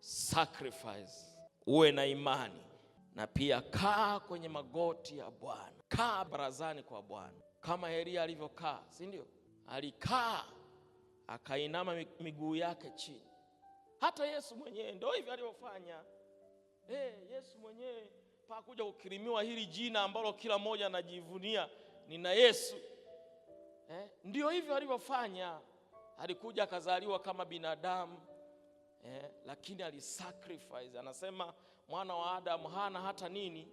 sacrifice, uwe na imani, na pia kaa kwenye magoti ya Bwana, kaa barazani kwa Bwana kama Elia alivyokaa, si ndio? Alikaa akainama miguu yake chini. Hata Yesu mwenyewe ndio hivyo alivyofanya. Yesu mwenyewe pakuja kukirimiwa hili jina ambalo kila mmoja anajivunia, nina Yesu. Ndio hivyo alivyofanya. Alikuja akazaliwa kama binadamu, lakini alisacrifice. Anasema mwana wa Adamu hana hata nini,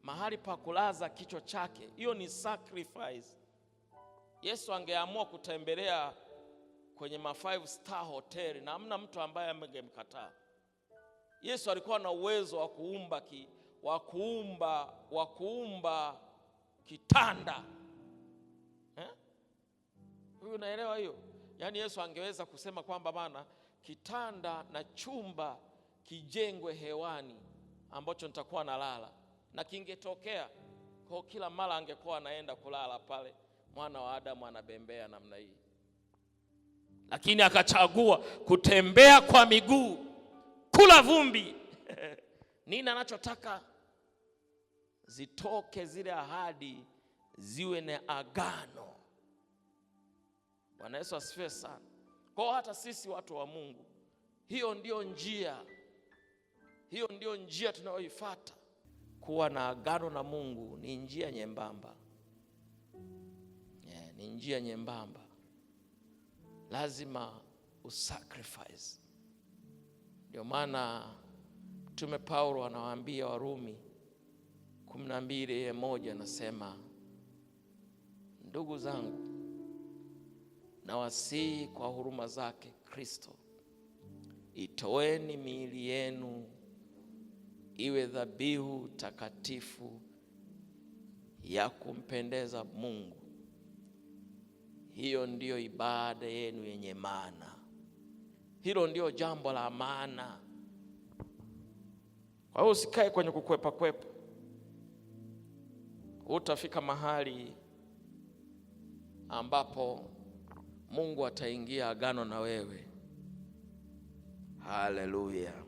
mahali pa kulaza kichwa chake. Hiyo ni sacrifice. Yesu angeamua kutembelea kwenye 5-star hotel na hamna mtu ambaye angemkataa. Yesu alikuwa na uwezo wa kuumba kitanda. Huyu unaelewa hiyo? Yaani Yesu angeweza kusema kwamba bana, kitanda na chumba kijengwe hewani ambacho nitakuwa nalala, na kingetokea kwa kila mara angekuwa anaenda kulala pale, mwana wa Adamu anabembea namna hii. Lakini akachagua kutembea kwa miguu, kula vumbi. Nini anachotaka? Zitoke zile ahadi, ziwe na agano. Bwana Yesu asifiwe sana. Kwa hata sisi watu wa Mungu, hiyo ndio njia tunayoifuata. Kuwa na agano na Mungu ni njia nyembamba. Ni njia nyembamba. Lazima usacrifice. Ndio maana Mtume Paulo anawaambia Warumi 12:1, anasema, ndugu zangu, nawasihi kwa huruma zake Kristo, itoeni miili yenu iwe dhabihu takatifu ya kumpendeza Mungu. Hiyo ndiyo ibada yenu yenye maana. Hilo ndio jambo la maana. Kwa hiyo usikae kwenye kukwepa. Utafika mahali ambapo Mungu ataingia agano na wewe. Haleluya.